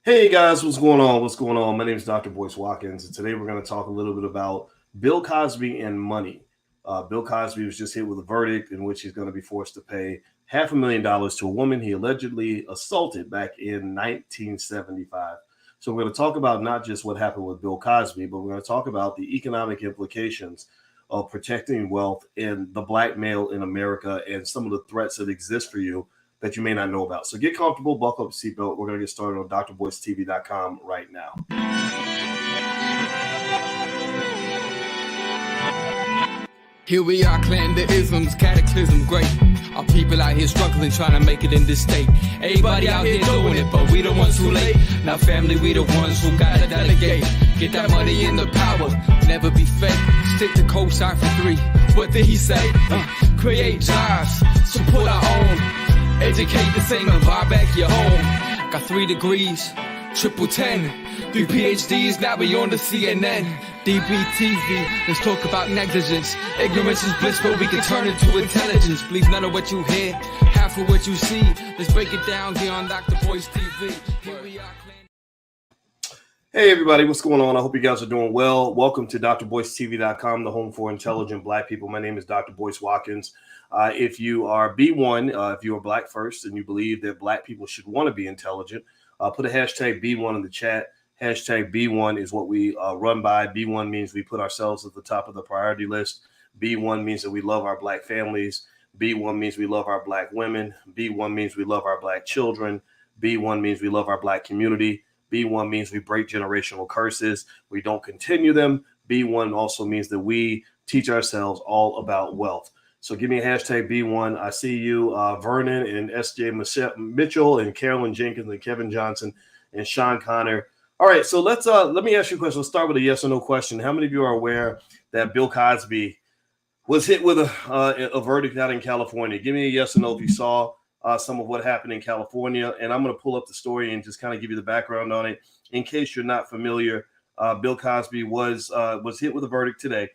Hey guys, what's going on? What's going on? My name is Dr. Boyce Watkins, and today we're going to talk a little bit about Bill Cosby and money. Bill Cosby was just hit with a verdict in which he's going to be forced to pay $500,000 to a woman he allegedly assaulted back in 1975. So we're going to talk about not just what happened with Bill Cosby, but we're going to talk about the economic implications of protecting wealth and the black male in America and some of the threats that exist for you that you may not know about. So get comfortable, buckle up your seatbelt. We're going to get started on drboycetv.com right now. Here we are, clan the isms, cataclysm, great. Our people out here struggling, trying to make it in this state. Everybody out here doing it, but we the ones too late. Now family, we the ones who gotta delegate. Get that money in the power, never be fake. Stick to co-sign for 3. What did he say? Create jobs, support our own. Educate the same and buy back your home. Got 3 degrees, triple 10. 3 PhDs, now we on the CNN. DBTV, let's talk about negligence. Ignorance is bliss, but we can turn it to intelligence. Believe none of what you hear, half of what you see. Let's break it down here on Dr. Boyce TV. Here we are. Hey everybody, what's going on? I hope you guys are doing well. Welcome to drboycetv.com, the home for intelligent black people. My name is Dr. Boyce Watkins. If you are B1, if you are black first and you believe that black people should want to be intelligent, put a hashtag B1 in the chat. Hashtag B1 is what we run by. B1 means we put ourselves at the top of the priority list. B1 means that we love our black families. B1 means we love our black women. B1 means we love our black children. B1 means we love our black community. B1 means we break generational curses. We don't continue them. B1 also means that we teach ourselves all about wealth. So give me a hashtag B1. I see you, Vernon and SJ Mitchell and Carolyn Jenkins and Kevin Johnson and Sean Connor. All right, so let me ask you a question. Let's start with a yes or no question. How many of you are aware that Bill Cosby was hit with a verdict out in California? Give me a yes or no if you saw some of what happened in California. And I'm going to pull up the story and just kind of give you the background on it. In case you're not familiar, Bill Cosby was hit with a verdict today.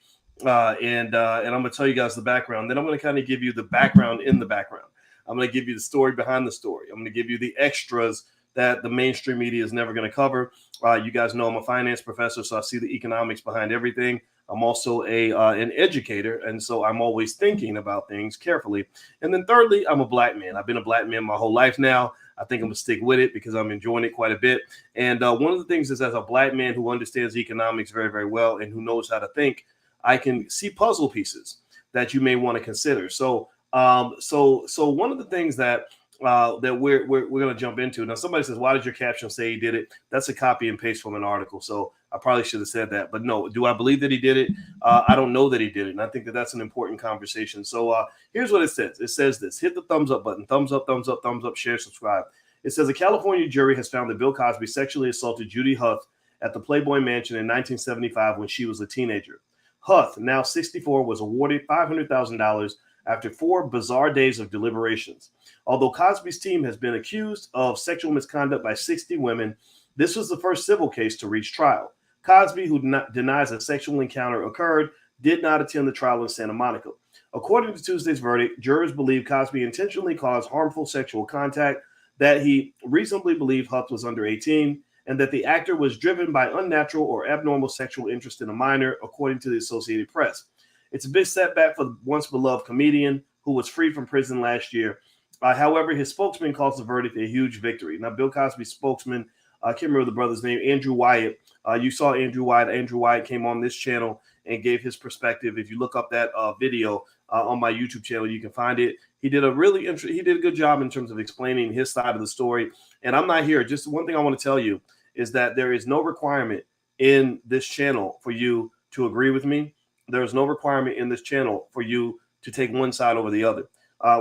And I'm going to tell you guys the background. Then I'm going to kind of give you the background in the background. I'm going to give you the story behind the story. I'm going to give you the extras that the mainstream media is never going to cover. You guys know I'm a finance professor, so I see the economics behind everything. I'm also an educator, and so I'm always thinking about things carefully. And then thirdly, I'm a black man. I've been a black man my whole life now. I think I'm going to stick with it because I'm enjoying it quite a bit. And one of the things is, as a black man who understands economics very, very well and who knows how to think, I can see puzzle pieces that you may want to consider. So one of the things that we're going to jump into. Now, somebody says, why did your caption say he did it? That's a copy and paste from an article. So I probably should have said that. But no, do I believe that he did it? I don't know that he did it. And I think that that's an important conversation. So here's what it says. It says this. Hit the thumbs up button. Thumbs up, thumbs up, thumbs up, share, subscribe. It says a California jury has found that Bill Cosby sexually assaulted Judy Huth at the Playboy Mansion in 1975 when she was a teenager. Huth, now 64, was awarded $500,000 after 4 bizarre days of deliberations. Although Cosby's team has been accused of sexual misconduct by 60 women, this was the first civil case to reach trial. Cosby, who denies a sexual encounter occurred, did not attend the trial in Santa Monica. According to Tuesday's verdict, jurors believe Cosby intentionally caused harmful sexual contact, that he reasonably believed Huth was under 18, and that the actor was driven by unnatural or abnormal sexual interest in a minor, according to the Associated Press. It's a big setback for the once beloved comedian who was freed from prison last year. However, his spokesman calls the verdict a huge victory. Now, Bill Cosby's spokesman, I can't remember the brother's name, Andrew Wyatt. You saw Andrew Wyatt. Andrew Wyatt came on this channel and gave his perspective. If you look up that video on my YouTube channel, you can find it. He did a good job in terms of explaining his side of the story. And I'm not here. Just one thing I want to tell you is that there is no requirement in this channel for you to agree with me. There is no requirement in this channel for you to take one side over the other.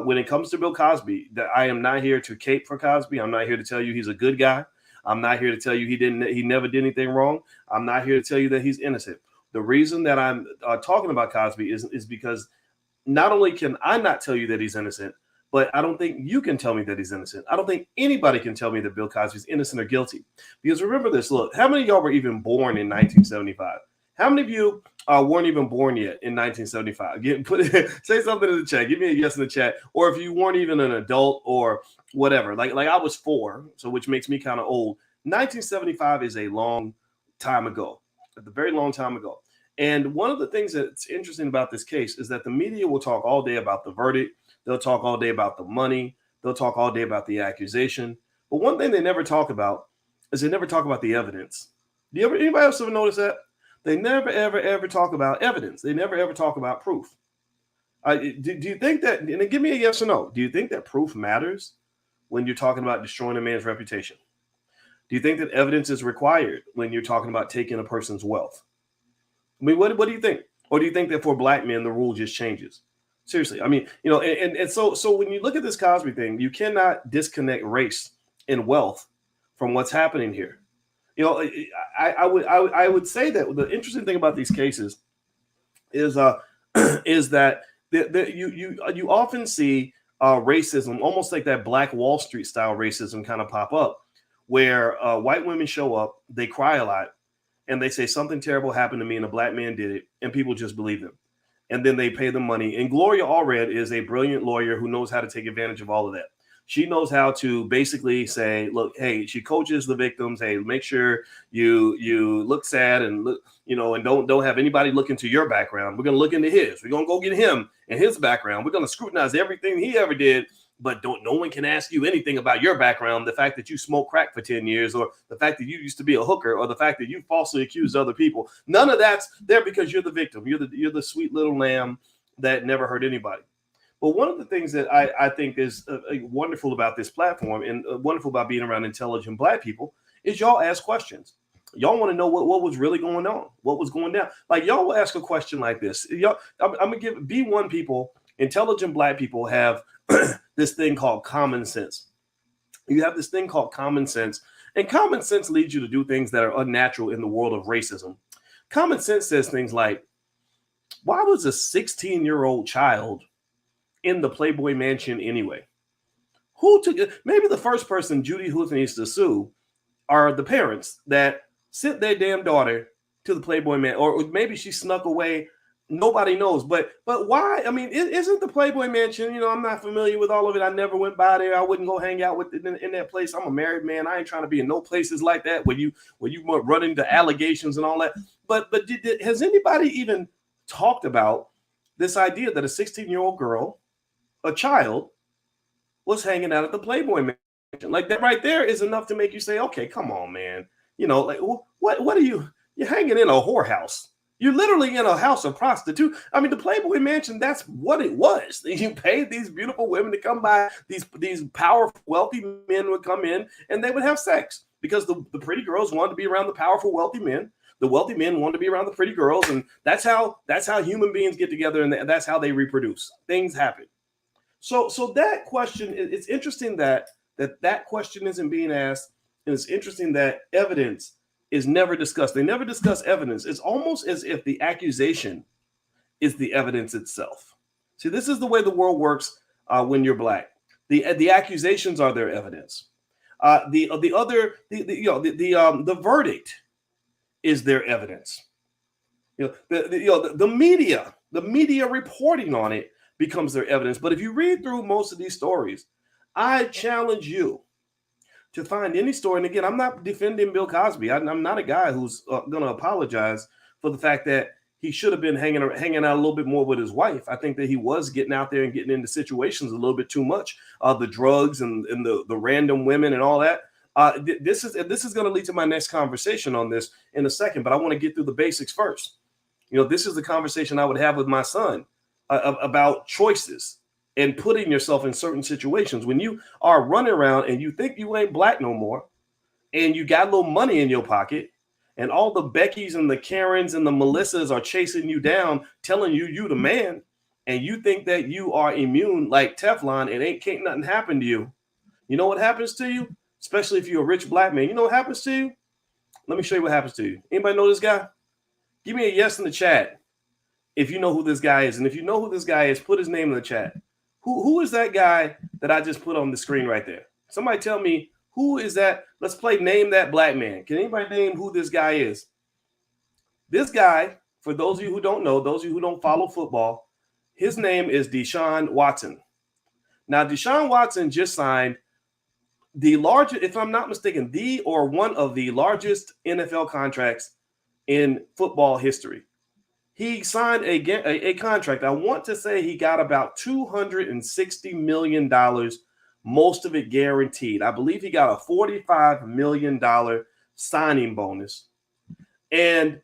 When it comes to Bill Cosby, that I am not here to cape for Cosby. I'm not here to tell you he's a good guy. I'm not here to tell you he never did anything wrong. I'm not here to tell you that he's innocent. The reason that I'm talking about Cosby is because not only can I not tell you that he's innocent, but I don't think you can tell me that he's innocent. I don't think anybody can tell me that Bill Cosby is innocent or guilty. Because remember this, look, how many of y'all were even born in 1975? How many of you weren't even born yet in 1975? Say something in the chat. Give me a yes in the chat. Or if you weren't even an adult or whatever. Like I was 4, so which makes me kind of old. 1975 is a long time ago, a very long time ago. And one of the things that's interesting about this case is that the media will talk all day about the verdict. They'll talk all day about the money. They'll talk all day about the accusation. But one thing they never talk about is they never talk about the evidence. Anybody else ever notice that? They never, ever talk about evidence. They never, ever talk about proof. Do you think that, and give me a yes or no, do you think that proof matters when you're talking about destroying a man's reputation? Do you think that evidence is required when you're talking about taking a person's wealth? I mean, what do you think? Or do you think that for black men, the rule just changes? Seriously. I mean, and so when you look at this Cosby thing, you cannot disconnect race and wealth from what's happening here. I would say that the interesting thing about these cases is that you often see racism, almost like that Black Wall Street style racism, kind of pop up, where white women show up, they cry a lot, and they say something terrible happened to me and a black man did it, and people just believe them. And then they pay them money. And Gloria Allred is a brilliant lawyer who knows how to take advantage of all of that. She knows how to basically say, look, hey, she coaches the victims. Hey, make sure you look sad and look, and don't have anybody look into your background. We're going to look into his. We're going to go get him and his background. We're going to scrutinize everything he ever did. But no one can ask you anything about your background, the fact that you smoked crack for 10 years, or the fact that you used to be a hooker, or the fact that you falsely accused other people. None of that's there because you're the victim. You're the sweet little lamb that never hurt anybody. But one of the things that I think is wonderful about this platform and wonderful about being around intelligent black people is y'all ask questions. Y'all want to know what was really going on, what was going down. Like, y'all will ask a question like this. I'm going to give B1 people, intelligent black people have this thing called common sense. You have this thing called common sense, and common sense leads you to do things that are unnatural in the world of racism. Common sense says things like, why was a 16-year-old child in the Playboy Mansion anyway? Who took it? Maybe the first person Judy Huth needs to sue are the parents that sent their damn daughter to the Playboy Mansion, or maybe she snuck away. Nobody knows, but why? I mean, isn't the Playboy Mansion? I'm not familiar with all of it. I never went by there. I wouldn't go hang out with in that place. I'm a married man. I ain't trying to be in no places like that where you run into allegations and all that. But has anybody even talked about this idea that a 16-year-old girl, a child, was hanging out at the Playboy Mansion? Like, that right there is enough to make you say, okay, come on, man. Like, what are you're hanging in a whorehouse? You're literally in a house of prostitute. I mean, the Playboy Mansion, that's what it was. You paid these beautiful women to come by. These powerful, wealthy men would come in and they would have sex because the pretty girls wanted to be around the powerful, wealthy men. The wealthy men wanted to be around the pretty girls. And that's how human beings get together, and that's how they reproduce. Things happen. So that question, it's interesting that question isn't being asked. And it's interesting that evidence is never discussed. They never discuss evidence. It's almost as if the accusation is the evidence itself. See, this is the way the world works when you're black. The accusations are their evidence. The verdict is their evidence. The media reporting on it becomes their evidence. But if you read through most of these stories, I challenge you to find any story. And again, I'm not defending Bill Cosby. I'm not a guy who's going to apologize for the fact that he should have been hanging out a little bit more with his wife. I think that he was getting out there and getting into situations a little bit too much. The drugs and the random women and all that. This is going to lead to my next conversation on this in a second, but I want to get through the basics first. This is the conversation I would have with my son about choices and putting yourself in certain situations. When you are running around and you think you ain't black no more, and you got a little money in your pocket, and all the Beckys and the Karens and the Melissas are chasing you down, telling you the man, and you think that you are immune like Teflon and can't nothing happen to you. You know what happens to you? Especially if you're a rich black man. You know what happens to you? Let me show you what happens to you. Anybody know this guy? Give me a yes in the chat if you know who this guy is. And if you know who this guy is, put his name in the chat. Who is that guy that I just put on the screen right there? Somebody tell me, who is that? Let's play Name That Black Man. Can anybody name who this guy is? This guy, for those of you who don't know, those of you who don't follow football, his name is Deshaun Watson. Now, Deshaun Watson just signed the largest, if I'm not mistaken, the or one of the largest NFL contracts in football history. He signed a contract. I want to say he got about $260 million, most of it guaranteed. I believe he got a $45 million signing bonus. And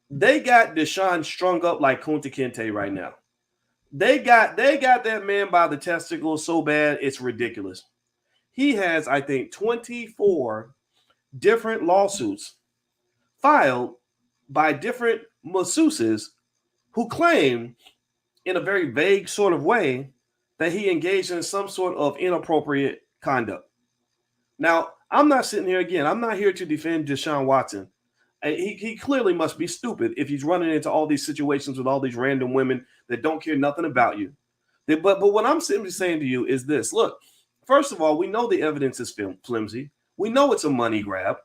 they got Deshaun strung up like Kunta Kinte right now. They got that man by the testicles so bad, it's ridiculous. He has, I think, 24 different lawsuits filed by different masseuses who claim in a very vague sort of way that he engaged in some sort of inappropriate conduct. Now, I'm not sitting here again. I'm not here to defend Deshaun Watson. He clearly must be stupid if he's running into all these situations with all these random women that don't care nothing about you. But what I'm simply saying to you is this. Look, first of all, we know the evidence is flimsy. We know it's a money grab.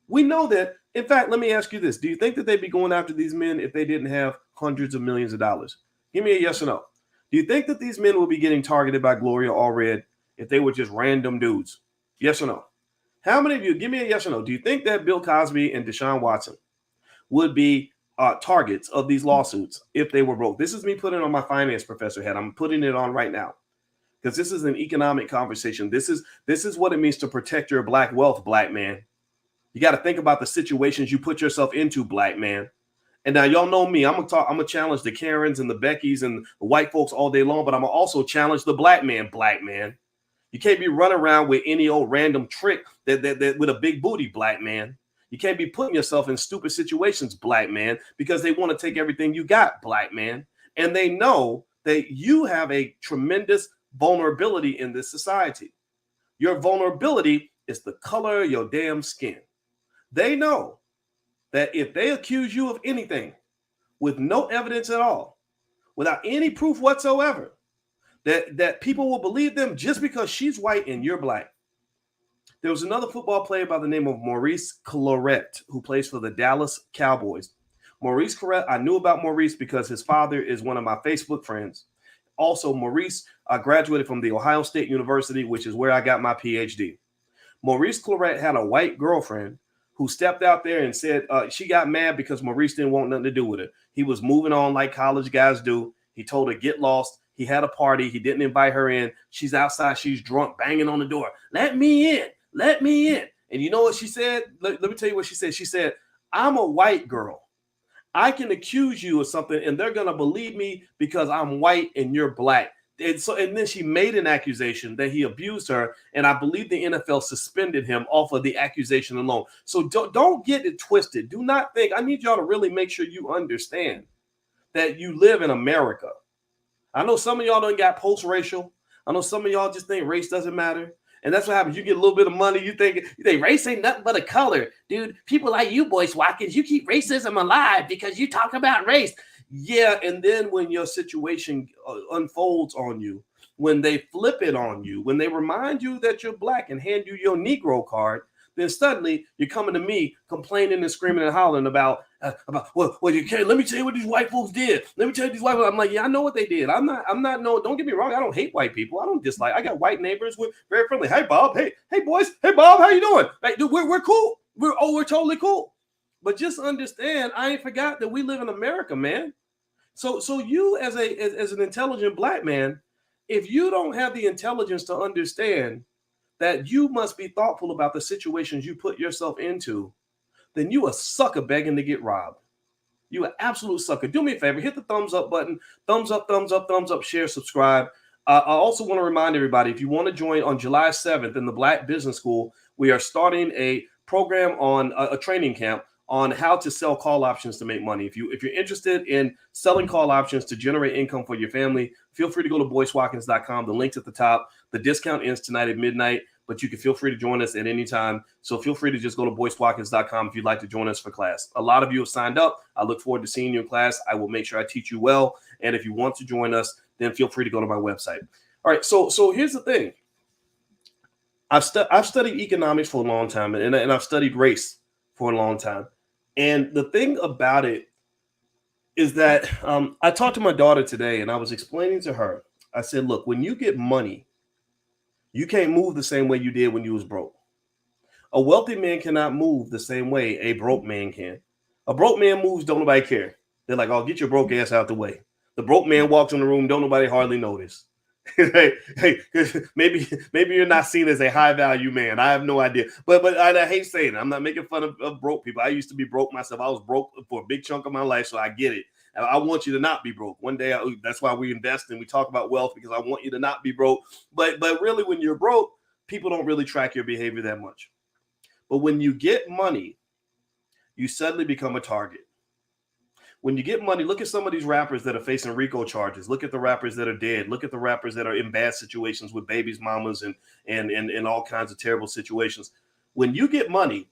We know that. In fact, let me ask you this. Do you think that they'd be going after these men if they didn't have hundreds of millions of dollars? Give me a yes or no. Do you think that these men will be getting targeted by Gloria Allred if they were just random dudes? Yes or no? How many of you, give me a yes or no, do you think that Bill Cosby and Deshaun Watson would be targets of these lawsuits if they were broke? This is me putting on my finance professor hat. I'm putting it on right now because this is an economic conversation. This is what it means to protect your black wealth, black man. You got to think about the situations you put yourself into, black man. And now y'all know me. I'm gonna challenge the Karens and the Beckys and the white folks all day long, but I'm gonna also challenge the black man, black man. You can't be running around with any old random trick that with a big booty, black man. You can't be putting yourself in stupid situations, black man, because they want to take everything you got, black man. And they know that you have a tremendous vulnerability in this society. Your vulnerability is the color of your damn skin. They know that if they accuse you of anything with no evidence at all, without any proof whatsoever, that people will believe them just because she's white and you're black. There was another football player by the name of Maurice Clarett who plays for the Dallas Cowboys. Maurice Clarett, I knew about Maurice because his father is one of my Facebook friends. Also, Maurice graduated from the Ohio State University, which is where I got my PhD. Maurice Clarett had a white girlfriend who stepped out there and said she got mad because Maurice didn't want nothing to do with it. He was moving on like college guys do. He told her, get lost. He had a party. He didn't invite her in. She's outside. She's drunk, banging on the door. Let me in. Let me in. And you know what she said? Let me tell you what she said. She said, I'm a white girl. I can accuse you of something and they're going to believe me because I'm white and you're black. And then she made an accusation that he abused her. And I believe the NFL suspended him off of the accusation alone. So don't get it twisted. Do not think. I need y'all to really make sure you understand that you live in America. I know some of y'all don't got post-racial. I know some of y'all just think race doesn't matter. And that's what happens. You get a little bit of money. You think race ain't nothing but a color. Dude, people like you, Boyce Watkins, you keep racism alive because you talk about race. Yeah, and then when your situation unfolds on you, when they flip it on you, when they remind you that you're black and hand you your Negro card, then suddenly you're coming to me complaining and screaming and hollering about well, you can't. Let me tell you what these white folks did. Let me tell you these white folks. I'm like, yeah, I know what they did. I'm not. No, don't get me wrong. I don't hate white people. I don't dislike. I got white neighbors with very friendly. Hey, Bob. Hey, boys. Hey, Bob. How you doing? Hey, dude, we're cool. We're totally cool. But just understand, I ain't forgot that we live in America, man. So you as an intelligent black man, if you don't have the intelligence to understand that you must be thoughtful about the situations you put yourself into, then you a sucker begging to get robbed. You an absolute sucker. Do me a favor, hit the thumbs up button. Thumbs up, share, subscribe. I also want to remind everybody, if you want to join on July 7th in the Black Business School, we are starting a program on a training camp on how to sell call options to make money. If you're interested in selling call options to generate income for your family, feel free to go to boycewatkins.com. The link's at the top. The discount ends tonight at midnight, but you can feel free to join us at any time. So feel free to just go to boycewatkins.com if you'd like to join us for class. A lot of you have signed up. I look forward to seeing you in class. I will make sure I teach you well. And if you want to join us, then feel free to go to my website. All right. So here's the thing. I've studied economics for a long time, and I've studied race for a long time. And the thing about it is that I talked to my daughter today and I was explaining to her, I said, look, when you get money, You can't move the same way you did when you was broke. A wealthy man cannot move the same way a broke man can. A broke man moves, don't nobody care. They're like, oh, get your broke ass out the way. The broke man walks in the room, don't nobody hardly notice. hey, maybe you're not seen as a high value man. I have no idea. But I hate saying it. I'm not making fun of broke people. I used to be broke myself. I was broke for a big chunk of my life, so I get it. And I want you to not be broke. One day, that's why we invest and we talk about wealth, because I want you to not be broke. But really, when you're broke, people don't really track your behavior that much. But when you get money, you suddenly become a target. When you get money, look at some of these rappers that are facing RICO charges. Look at the rappers that are dead. Look at the rappers that are in bad situations with babies, mamas, and all kinds of terrible situations. When you get money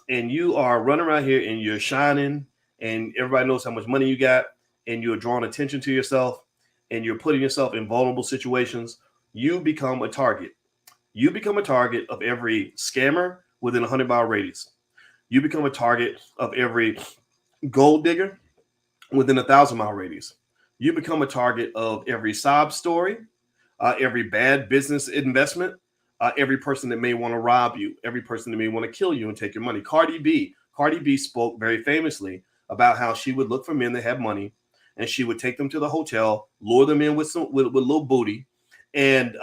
and you are running around here and you're shining and everybody knows how much money you got and you're drawing attention to yourself and you're putting yourself in vulnerable situations, you become a target. You become a target of every scammer within a 100-mile radius. You become a target of every gold digger within a 1,000-mile radius. You become a target of every sob story, every bad business investment, every person that may want to rob you, every person that may want to kill you and take your money. Cardi B spoke very famously about how she would look for men that had money, and she would take them to the hotel, lure them in with little booty, and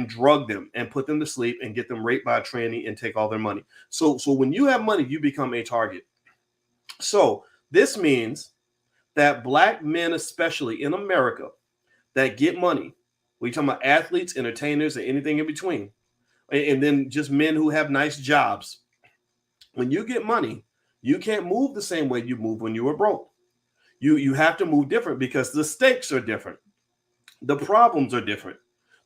drug them and put them to sleep and get them raped by a tranny and take all their money. So when you have money, you become a target. So this means that black men, especially in America, that get money, we're talking about athletes, entertainers, and anything in between, and then just men who have nice jobs. When you get money, you can't move the same way you move when you were broke. You have to move different because the stakes are different. The problems are different.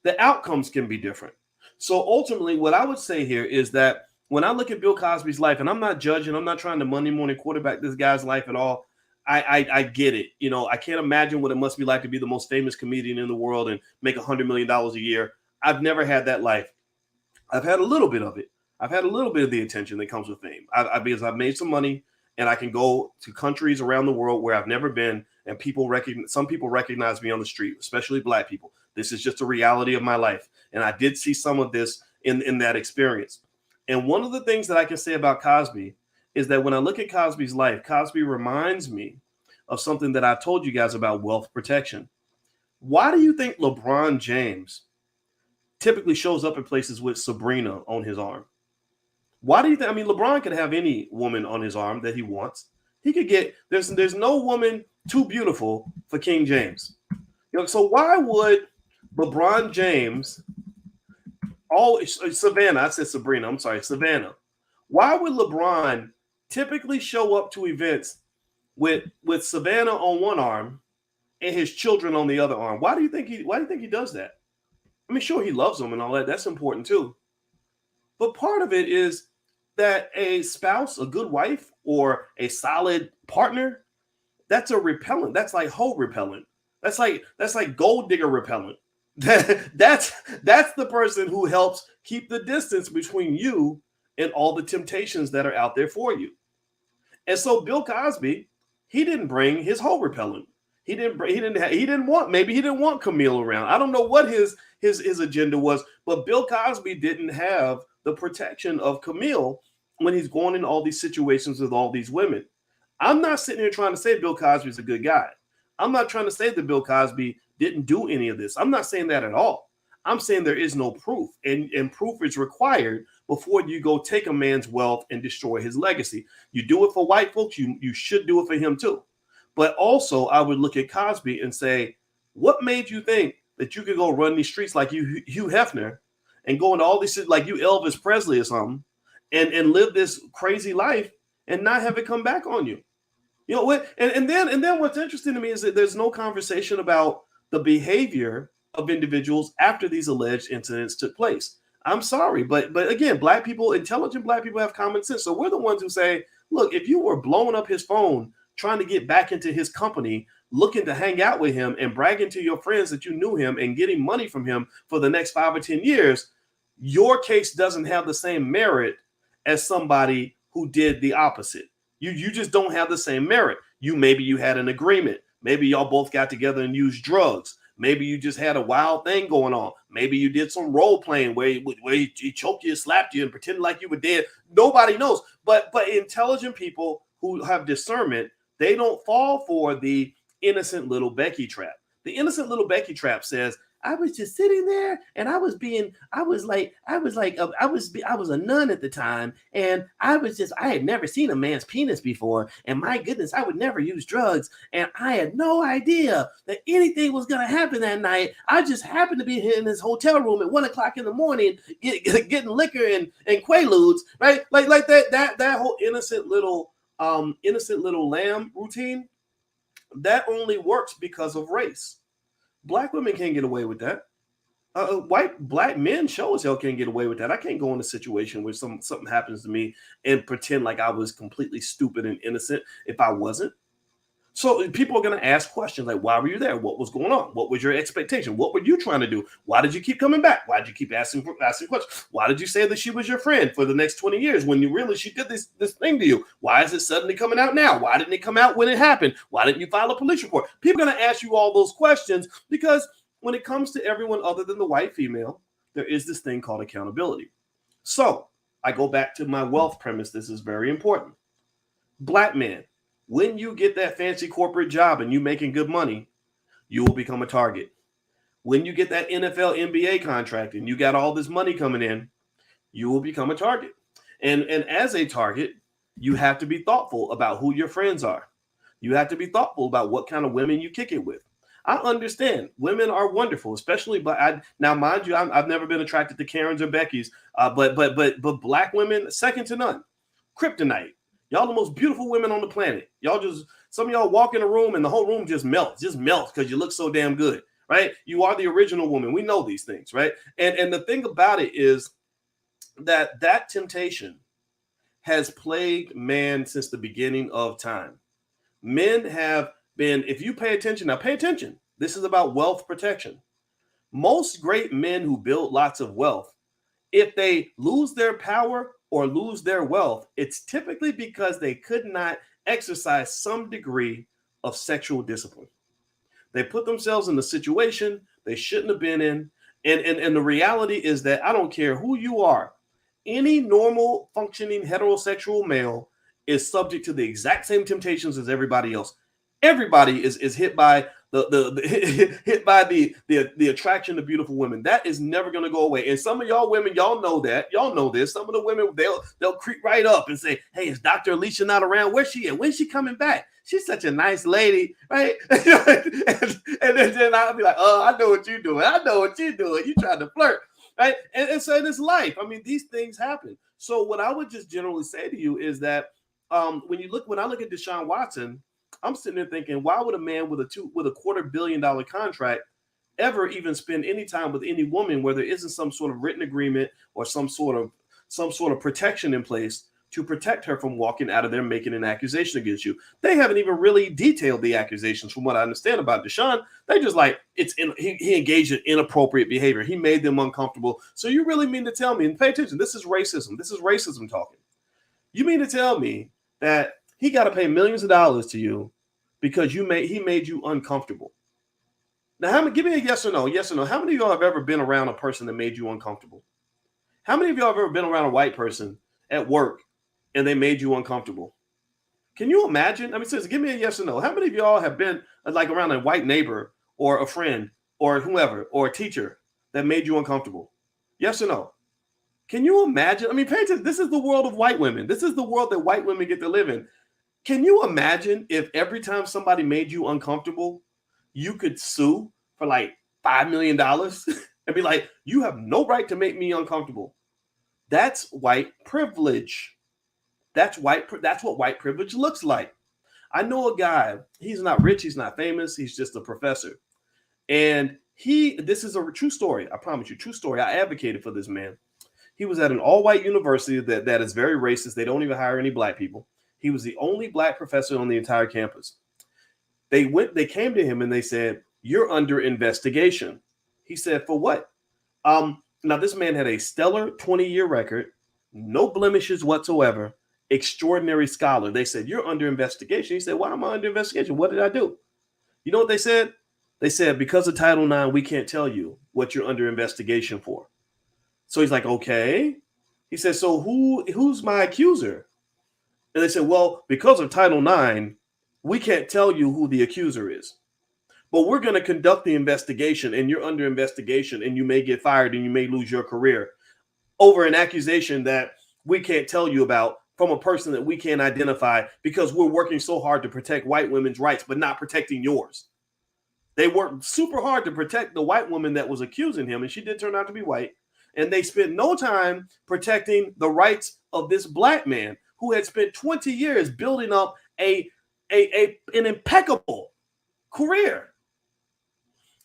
The outcomes can be different. So ultimately, what I would say here is that when I look at Bill Cosby's life, and I'm not judging, I'm not trying to Monday morning quarterback this guy's life at all. I get it. You know, I can't imagine what it must be like to be the most famous comedian in the world and make $100 million a year. I've never had that life. I've had a little bit of it. I've had a little bit of the attention that comes with fame. Because I've made some money and I can go to countries around the world where I've never been, and some people recognize me on the street, especially black people. This is just a reality of my life. And I did see some of this in that experience. And one of the things that I can say about Cosby is that when I look at Cosby's life, Cosby reminds me of something that I told you guys about wealth protection. Why do you think LeBron James typically shows up in places with Sabrina on his arm? Why do you think? I mean, LeBron could have any woman on his arm that he wants. He could get, there's no woman too beautiful for King James. You know, so why would LeBron James, Savannah, I said Sabrina, I'm sorry, Savannah. Why would LeBron typically show up to events with Savannah on one arm and his children on the other arm? Why do you think he does that? I mean, sure, he loves them and all that. That's important too. But part of it is that a spouse, a good wife, or a solid partner, that's a repellent. That's like hoe repellent. That's like gold digger repellent. That's the person who helps keep the distance between you and all the temptations that are out there for you. And so Bill Cosby, he didn't bring his hoe repellent. He didn't want Camille around. I don't know what his agenda was, but Bill Cosby didn't have the protection of Camille when he's going in all these situations with all these women. I'm not sitting here trying to say Bill Cosby's a good guy. I'm not trying to say that Bill Cosby didn't do any of this. I'm not saying that at all. I'm saying there is no proof, and proof is required before you go take a man's wealth and destroy his legacy. You do it for white folks, you should do it for him too. But also, I would look at Cosby and say, what made you think that you could go run these streets like you Hugh Hefner and go into all these like you Elvis Presley or something and live this crazy life and not have it come back on you? You know what? And then what's interesting to me is that there's no conversation about the behavior of individuals after these alleged incidents took place. I'm sorry, but again, black people, intelligent black people have common sense. So we're the ones who say, look, if you were blowing up his phone, trying to get back into his company, looking to hang out with him and bragging to your friends that you knew him and getting money from him for the next 5 or 10 years, your case doesn't have the same merit as somebody who did the opposite. You just don't have the same merit. Maybe you had an agreement. Maybe y'all both got together and used drugs. Maybe you just had a wild thing going on. Maybe you did some role playing where he choked you, slapped you, and pretended like you were dead. Nobody knows. But intelligent people who have discernment, they don't fall for the innocent little Becky trap. The innocent little Becky trap says, I was just sitting there and I was a nun at the time. And I had never seen a man's penis before. And my goodness, I would never use drugs. And I had no idea that anything was going to happen that night. I just happened to be here in this hotel room at 1 o'clock in the morning, getting liquor and Quaaludes, right? Like that whole innocent little lamb routine, that only works because of race. Black women can't get away with that. Black men sure as hell can't get away with that. I can't go in a situation where something happens to me and pretend like I was completely stupid and innocent if I wasn't. So people are going to ask questions like, why were you there? What was going on? What was your expectation? What were you trying to do? Why did you keep coming back? Why did you keep asking questions? Why did you say that she was your friend for the next 20 years when she did this thing to you? Why is it suddenly coming out now? Why didn't it come out when it happened? Why didn't you file a police report? People are going to ask you all those questions because when it comes to everyone other than the white female, there is this thing called accountability. So I go back to my wealth premise. This is very important. Black men, when you get that fancy corporate job and you making good money, you will become a target. When you get that NFL, NBA contract and you got all this money coming in, you will become a target. And as a target, you have to be thoughtful about who your friends are. You have to be thoughtful about what kind of women you kick it with. I understand women are wonderful, especially now, mind you, I've never been attracted to Karens or Beckys, but black women, second to none. Kryptonite. Y'all the most beautiful women on the planet. Some of y'all walk in a room and the whole room just melts because you look so damn good, right? You are the original woman. We know these things, right? And the thing about it is that temptation has plagued man since the beginning of time. Men have been, if you pay attention, now pay attention. This is about wealth protection. Most great men who build lots of wealth, if they lose their power or lose their wealth, it's typically because they could not exercise some degree of sexual discipline. They put themselves in a situation they shouldn't have been in. And the reality is that I don't care who you are, any normal functioning heterosexual male is subject to the exact same temptations as everybody else. Everybody is hit by the attraction to beautiful women. That is never going to go away. And some of y'all women, y'all know that. Y'all know this. Some of the women, they'll creep right up and say, hey, is Dr. Alicia not around? Where's she at? When's she coming back? She's such a nice lady, right? and then I'll be like, oh, I know what you're doing. I know what you're doing. You trying to flirt, right? And so it's life. I mean, these things happen. So what I would just generally say to you is that when I look at Deshaun Watson, I'm sitting there thinking, why would a man with a $250 million contract ever even spend any time with any woman where there isn't some sort of written agreement or some sort of protection in place to protect her from walking out of there making an accusation against you? They haven't even really detailed the accusations from what I understand about Deshaun. They just like he engaged in inappropriate behavior. He made them uncomfortable. So you really mean to tell me, and pay attention, this is racism. This is racism talking. You mean to tell me that he got to pay millions of dollars to you because he made you uncomfortable? Now, give me a yes or no. Yes or no. How many of y'all have ever been around a person that made you uncomfortable? How many of y'all have ever been around a white person at work and they made you uncomfortable? Can you imagine? I mean, seriously, give me a yes or no. How many of y'all have been like around a white neighbor or a friend or whoever or a teacher that made you uncomfortable? Yes or no? Can you imagine? I mean, pay attention. This is the world of white women. This is the world that white women get to live in. Can you imagine if every time somebody made you uncomfortable, you could sue for like $5 million and be like, you have no right to make me uncomfortable? That's white privilege. That's what white privilege looks like. I know a guy, he's not rich, he's not famous, he's just a professor. And this is a true story. I promise you, true story. I advocated for this man. He was at an all-white university that is very racist. They don't even hire any black people. He was the only black professor on the entire campus. They came to him and they said, you're under investigation. He said, for what? Now, this man had a stellar 20-year record, no blemishes whatsoever, extraordinary scholar. They said, you're under investigation. He said, why am I under investigation? What did I do? You know what they said? They said, because of Title IX, we can't tell you what you're under investigation for. So he's like, okay. He says, so who's my accuser? And they said, well, because of Title IX, we can't tell you who the accuser is. But we're going to conduct the investigation, and you're under investigation, and you may get fired, and you may lose your career over an accusation that we can't tell you about from a person that we can't identify, because we're working so hard to protect white women's rights, but not protecting yours. They worked super hard to protect the white woman that was accusing him, and she did turn out to be white. And they spent no time protecting the rights of this black man who had spent 20 years building up an impeccable career.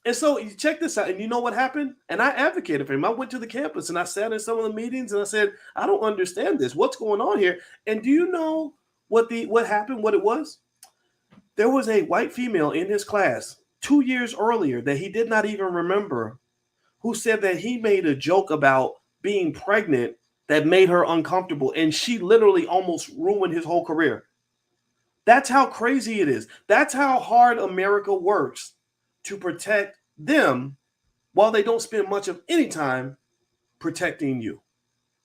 And so you check this out, and you know what happened? And I advocated for him. I went to the campus and I sat in some of the meetings and I said, I don't understand this. What's going on here? And do you know what happened, what it was? There was a white female in his class 2 years earlier that he did not even remember, who said that he made a joke about being pregnant that made her uncomfortable. And she literally almost ruined his whole career. That's how crazy it is. That's how hard America works to protect them while they don't spend much of any time protecting you.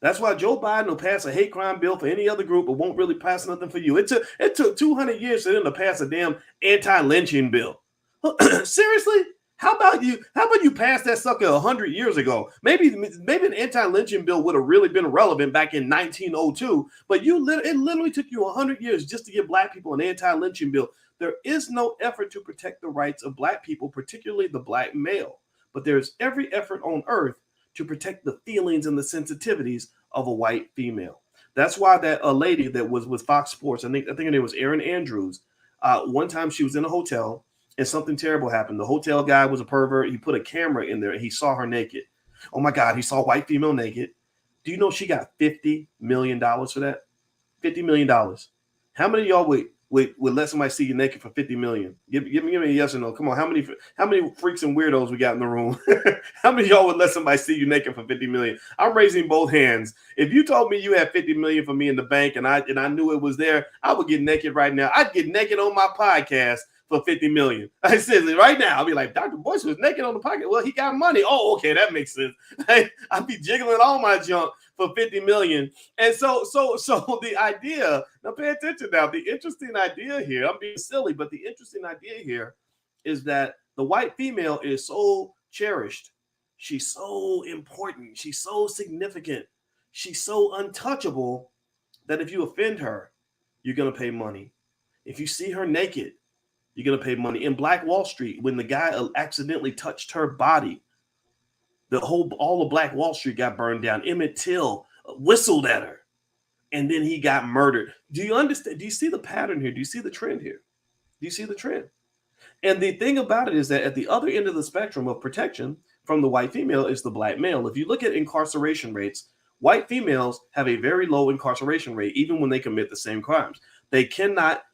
That's why Joe Biden will pass a hate crime bill for any other group, but won't really pass nothing for you. It took 200 years for them to pass a damn anti-lynching bill. Seriously? How about you pass that sucker 100 years ago? Maybe an anti-lynching bill would have really been relevant back in 1902, but it literally took you 100 years just to give black people an anti-lynching bill. There is no effort to protect the rights of black people, particularly the black male. But there's every effort on earth to protect the feelings and the sensitivities of a white female. That's why that a lady that was with Fox Sports, I think her name was Erin Andrews. One time she was in a hotel and something terrible happened. The hotel guy was a pervert. He put a camera in there and he saw her naked. Oh my God, he saw a white female naked. Do you know she got $50 million for that? $50 million. How many of y'all would let somebody see you naked for $50 million? Give me a yes or no. Come on, how many freaks and weirdos we got in the room? How many of y'all would let somebody see you naked for $50 million? I'm raising both hands. If you told me you had $50 million for me in the bank and I knew it was there, I would get naked right now. I'd get naked on my podcast for $50 million. I said it right now. I'll be like, Dr. Boyce was naked on the podcast. Well, he got money. Oh, okay, that makes sense. I'd be jiggling all my junk for $50 million. And so the idea, now pay attention now, the interesting idea here, I'm being silly, but the interesting idea here is that the white female is so cherished. She's so important. She's so significant. She's so untouchable that if you offend her, you're going to pay money. If you see her naked, you're going to pay money. In Black Wall Street, when the guy accidentally touched her body, all of Black Wall Street got burned down. Emmett Till whistled at her, and then he got murdered. Do you understand? Do you see the pattern here? Do you see the trend here? Do you see the trend? And the thing about it is that at the other end of the spectrum of protection from the white female is the black male. If you look at incarceration rates, white females have a very low incarceration rate, even when they commit the same crimes.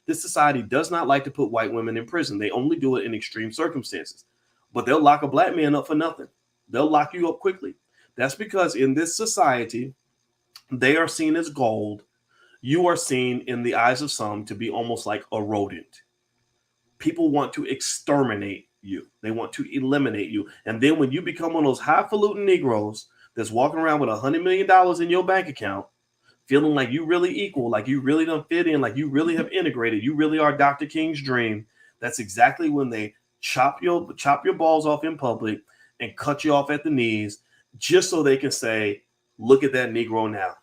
This society does not like to put white women in prison. They only do it in extreme circumstances. But they'll lock a black man up for nothing. They'll lock you up quickly. That's because in this society, they are seen as gold. You are seen in the eyes of some to be almost like a rodent. People want to exterminate you. They want to eliminate you. And then when you become one of those highfalutin Negroes that's walking around with $100 million in your bank account, feeling like you really equal, like you really don't fit in, like you really have integrated, you really are Dr. King's dream, that's exactly when they chop your balls off in public and cut you off at the knees just so they can say, look at that Negro now.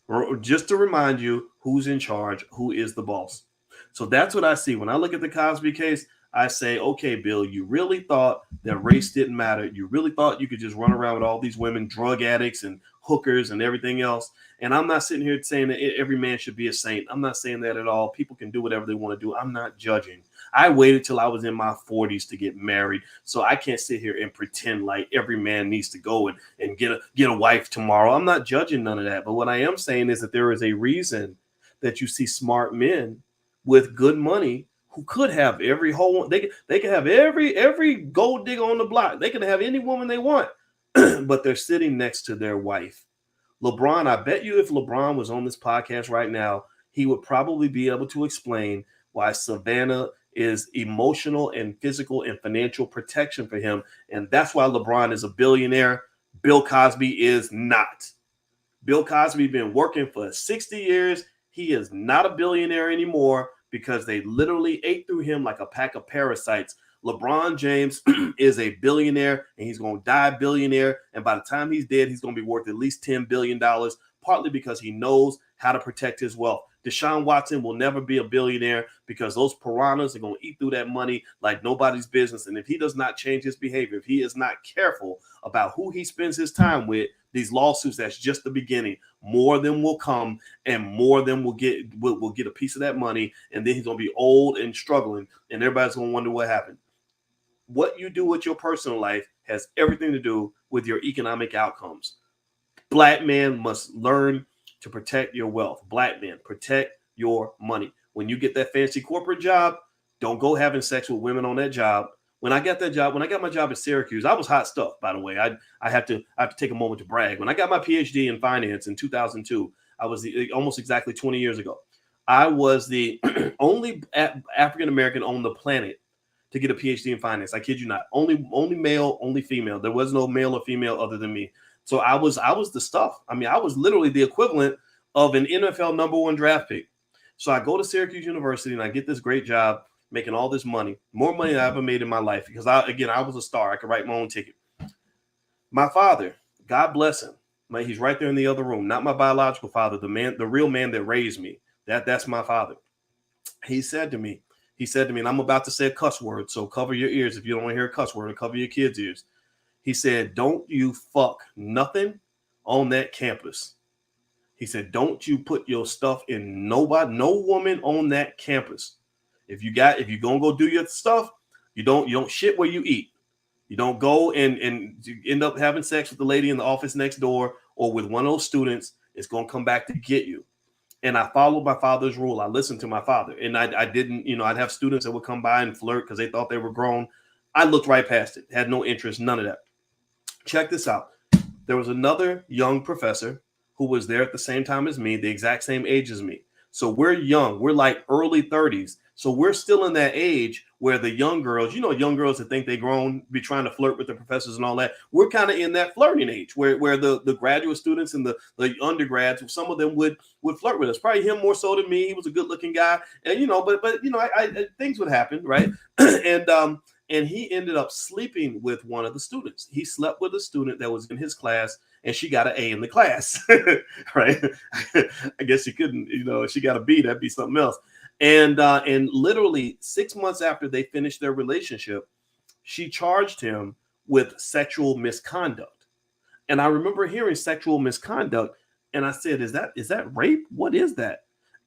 Or just to remind you who's in charge, who is the boss. So that's what I see. When I look at the Cosby case, I say, okay, Bill, you really thought that race didn't matter. You really thought you could just run around with all these women, drug addicts and hookers and everything else. And I'm not sitting here saying that every man should be a saint. I'm not saying that at all. People can do whatever they want to do. I'm not judging. I waited till I was in my 40s to get married. So I can't sit here and pretend like every man needs to go and get a wife tomorrow. I'm not judging none of that. But what I am saying is that there is a reason that you see smart men with good money who could have every whole, they could have every gold digger on the block. They could have any woman they want, but they're sitting next to their wife. LeBron, I bet you if LeBron was on this podcast right now, he would probably be able to explain why Savannah is emotional and physical and financial protection for him. And that's why LeBron is a billionaire. Bill Cosby is not. Bill Cosby been working for 60 years. He is not a billionaire anymore because they literally ate through him like a pack of parasites. LeBron James is a billionaire, and he's going to die a billionaire. And by the time he's dead, he's going to be worth at least $10 billion, partly because he knows how to protect his wealth. Deshaun Watson will never be a billionaire because those piranhas are going to eat through that money like nobody's business. And if he does not change his behavior, if he is not careful about who he spends his time with, these lawsuits, that's just the beginning. More of them will come, and more of them will get a piece of that money. And then he's going to be old and struggling, and everybody's going to wonder what happened. What you do with your personal life has everything to do with your economic outcomes. Black men must learn to protect your wealth. Black men, protect your money. When you get that fancy corporate job, don't go having sex with women on that job. When I got my job at Syracuse, I was hot stuff, by the way. I have to take a moment to brag. When I got my PhD in finance in 2002, I was almost exactly 20 years ago. I was the only African-American on the planet to get a PhD in finance. I kid you not. Only male, only female. There was no male or female other than me. So I was the stuff. I mean, I was literally the equivalent of an NFL #1 draft pick. So I go to Syracuse University and I get this great job, making all this money, more money than I ever made in my life, because I was a star. I could write my own ticket. My father, God bless him, he's right there in the other room. Not my biological father, the real man that raised me. That's my father. He said to me, and I'm about to say a cuss word, so cover your ears if you don't want to hear a cuss word, or cover your kids' ears. He said, "Don't you fuck nothing on that campus." He said, "Don't you put your stuff in no woman on that campus. If you're gonna go do your stuff, you don't shit where you eat. You don't go and you end up having sex with the lady in the office next door or with one of those students. It's gonna come back to get you." And I followed my father's rule. I listened to my father, and I didn't, I'd have students that would come by and flirt because they thought they were grown. I looked right past it, had no interest, none of that. Check this out. There was another young professor who was there at the same time as me, the exact same age as me. So we're young. We're like early 30s. So we're still in that age where the young girls, young girls that think they're grown, be trying to flirt with the professors and all that. We're kind of in that flirting age where the graduate students and the undergrads, some of them would flirt with us. Probably him more so than me. He was a good looking guy. And, but things would happen, right? And he ended up sleeping with one of the students. He slept with a student that was in his class, and she got an A in the class, right? I guess she couldn't, she got a B, that'd be something else. And literally 6 months after they finished their relationship, she charged him with sexual misconduct. And I remember hearing sexual misconduct, and I said, is that rape? What is that?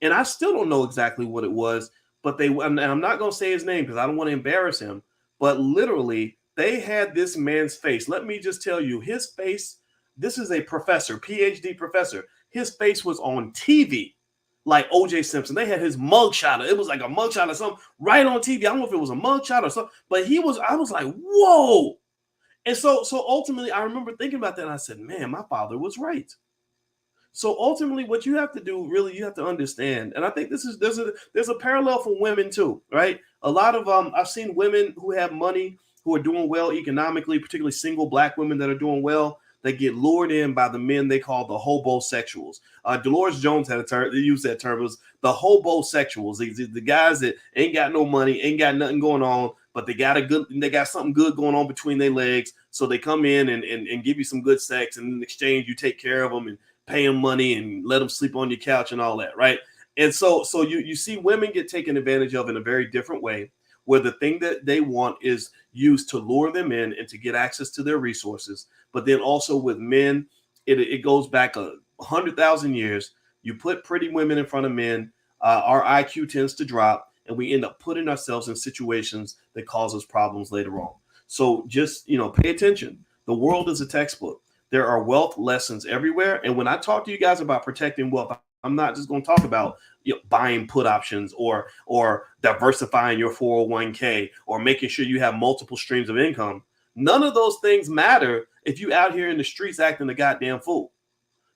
And I still don't know exactly what it was, but and I'm not going to say his name because I don't want to embarrass him, but literally they had this man's face. Let me just tell you, his face, this is a professor, PhD professor. His face was on TV. Like O.J. Simpson. They had his mugshot. It was like a mugshot or something right on TV. I don't know if it was a mugshot or something, but I was like, whoa. And so ultimately, I remember thinking about that, and I said, man, my father was right. So ultimately, what you have to do, really, you have to understand, and I think there's a parallel for women too, right? A lot of I've seen women who have money, who are doing well economically, particularly single Black women that are doing well. They get lured in by the men they call the hobosexuals. Dolores Jones had a term, they used that term. It was the hobosexuals. The guys that ain't got no money, ain't got nothing going on, but they got something good going on between their legs. So they come in and give you some good sex, and in exchange, you take care of them and pay them money and let them sleep on your couch and all that, right? And so you see women get taken advantage of in a very different way, where the thing that they want is used to lure them in and to get access to their resources. But then also with men, it goes back 100,000 years. You put pretty women in front of men, our IQ tends to drop, and we end up putting ourselves in situations that cause us problems later on. So just, pay attention. The world is a textbook. There are wealth lessons everywhere. And when I talk to you guys about protecting wealth, I'm not just going to talk about buying put options or diversifying your 401k or making sure you have multiple streams of income. None of those things matter if you're out here in the streets acting a goddamn fool.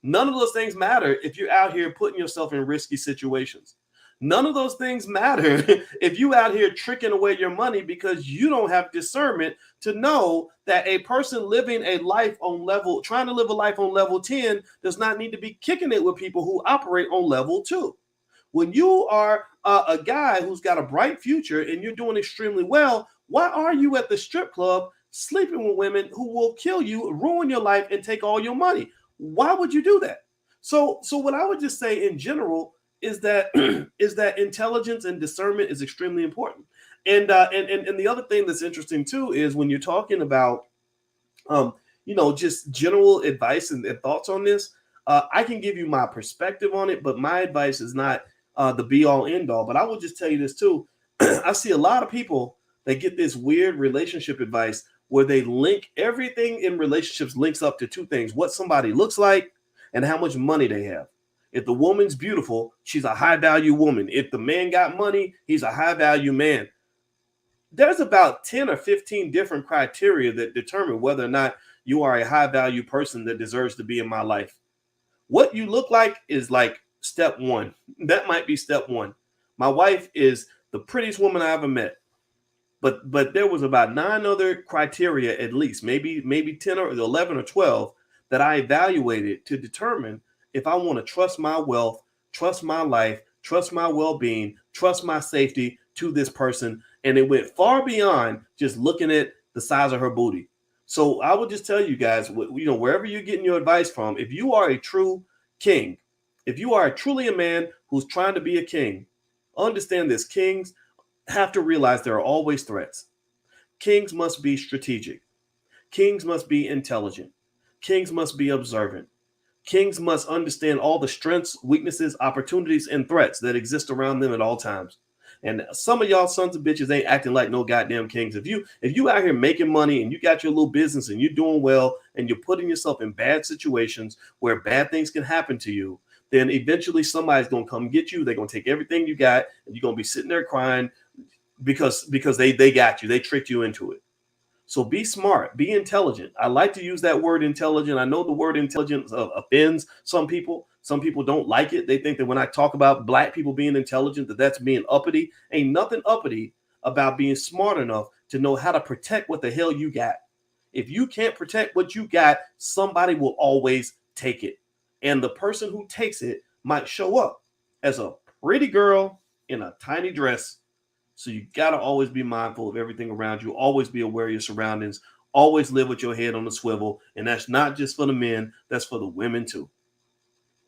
None of those things matter if you're out here putting yourself in risky situations. None of those things matter if you out here tricking away your money because you don't have discernment to know that a person living a life on level, trying to live a life on level 10 does not need to be kicking it with people who operate on level 2. When you are a guy who's got a bright future and you're doing extremely well, why are you at the strip club sleeping with women who will kill you, ruin your life, and take all your money? Why would you do that? So what I would just say in general is that intelligence and discernment is extremely important. And the other thing that's interesting too is when you're talking about just general advice and thoughts on this, I can give you my perspective on it, but my advice is not the be all end all. But I will just tell you this too. I see a lot of people that get this weird relationship advice where they link everything in relationships links up to two things: what somebody looks like and how much money they have. If the woman's beautiful, she's a high value woman. If the man got money, he's a high value man. There's about 10 or 15 different criteria that determine whether or not you are a high value person that deserves to be in my life. What you look like is like step one. That might be step one. My wife is the prettiest woman I ever met. But there was about 9 other criteria, at least, maybe 10 or 11 or 12 that I evaluated to determine if I want to trust my wealth, trust my life, trust my well-being, trust my safety to this person. And it went far beyond just looking at the size of her booty. So I would just tell you guys, wherever you're getting your advice from, if you are a true king, if you are truly a man who's trying to be a king, understand this: kings have to realize there are always threats. Kings must be strategic. Kings must be intelligent. Kings must be observant. Kings must understand all the strengths, weaknesses, opportunities, and threats that exist around them at all times. And some of y'all sons of bitches ain't acting like no goddamn kings. If you out here making money and you got your little business and you're doing well and you're putting yourself in bad situations where bad things can happen to you, then eventually somebody's going to come get you. They're going to take everything you got and you're going to be sitting there crying because they got you. They tricked you into it. So be smart, be intelligent. I like to use that word intelligent. I know the word intelligent offends some people. Some people don't like it. They think that when I talk about black people being intelligent, that's being uppity. Ain't nothing uppity about being smart enough to know how to protect what the hell you got. If you can't protect what you got, somebody will always take it. And the person who takes it might show up as a pretty girl in a tiny dress. So you got to always be mindful of everything around you. Always be aware of your surroundings. Always live with your head on the swivel. And that's not just for the men. That's for the women too.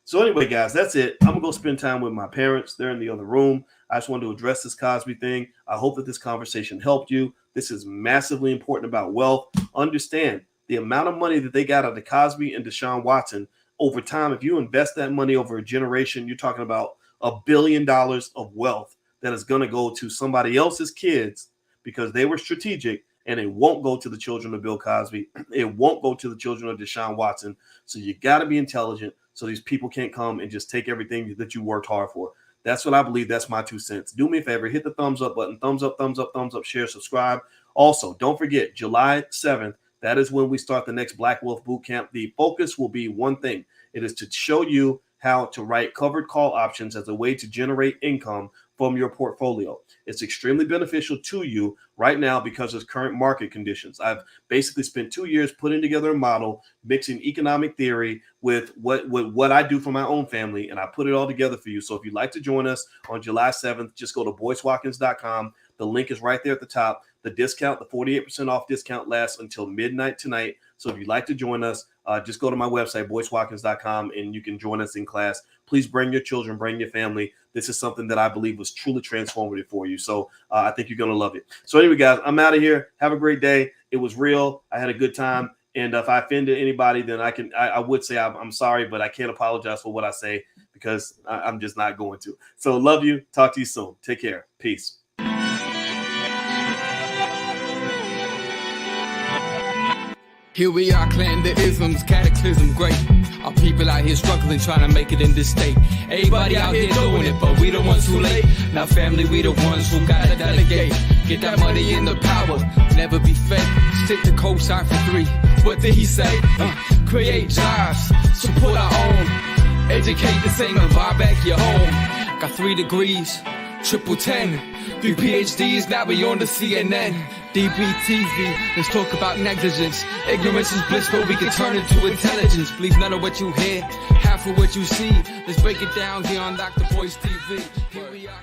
So anyway, guys, that's it. I'm going to go spend time with my parents. They're in the other room. I just wanted to address this Cosby thing. I hope that this conversation helped you. This is massively important about wealth. Understand the amount of money that they got out of Cosby and Deshaun Watson over time. If you invest that money over a generation, you're talking about $1 billion of wealth that is going to go to somebody else's kids because they were strategic, and it won't go to the children of Bill Cosby. It won't go to the children of Deshaun Watson. So you got to be intelligent so these people can't come and just take everything that you worked hard for. That's what I believe. That's my 2 cents. Do me a favor. Hit the thumbs up button. Thumbs up, thumbs up, thumbs up, share, subscribe. Also, don't forget, July 7th, that is when we start the next Black Wealth Bootcamp. The focus will be one thing. It is to show you how to write covered call options as a way to generate income from your portfolio. It's extremely beneficial to you right now because of current market conditions. I've basically spent 2 years putting together a model, mixing economic theory with what I do for my own family, and I put it all together for you. So if you'd like to join us on July 7th, just go to boycewatkins.com. The link is right there at the top. The discount, the 48% off discount lasts until midnight tonight. So if you'd like to join us, just go to my website, boycewatkins.com, and you can join us in class. Please bring your children, bring your family. This is something that I believe was truly transformative for you. So I think you're going to love it. So anyway, guys, I'm out of here. Have a great day. It was real. I had a good time. And if I offended anybody, then I would say I'm sorry, but I can't apologize for what I say because I'm just not going to. So love you. Talk to you soon. Take care. Peace. Here we are, clan the isms, cataclysm great. Our people out here struggling, trying to make it in this state. Everybody out here doing it, but we the ones who late. Now family, we the ones who gotta delegate. Get that money in the power, never be fake. Stick to co-sign for 3. What did he say? Create jobs, support our own. Educate the same and buy back your home. Got 3 degrees, triple 10. 3 PhDs, now we on the CNN. DBTV, let's talk about negligence. Ignorance is bliss, but we can turn it to intelligence. Believe none of what you hear, half of what you see. Let's break it down here on Dr. Boyce TV. Here we are.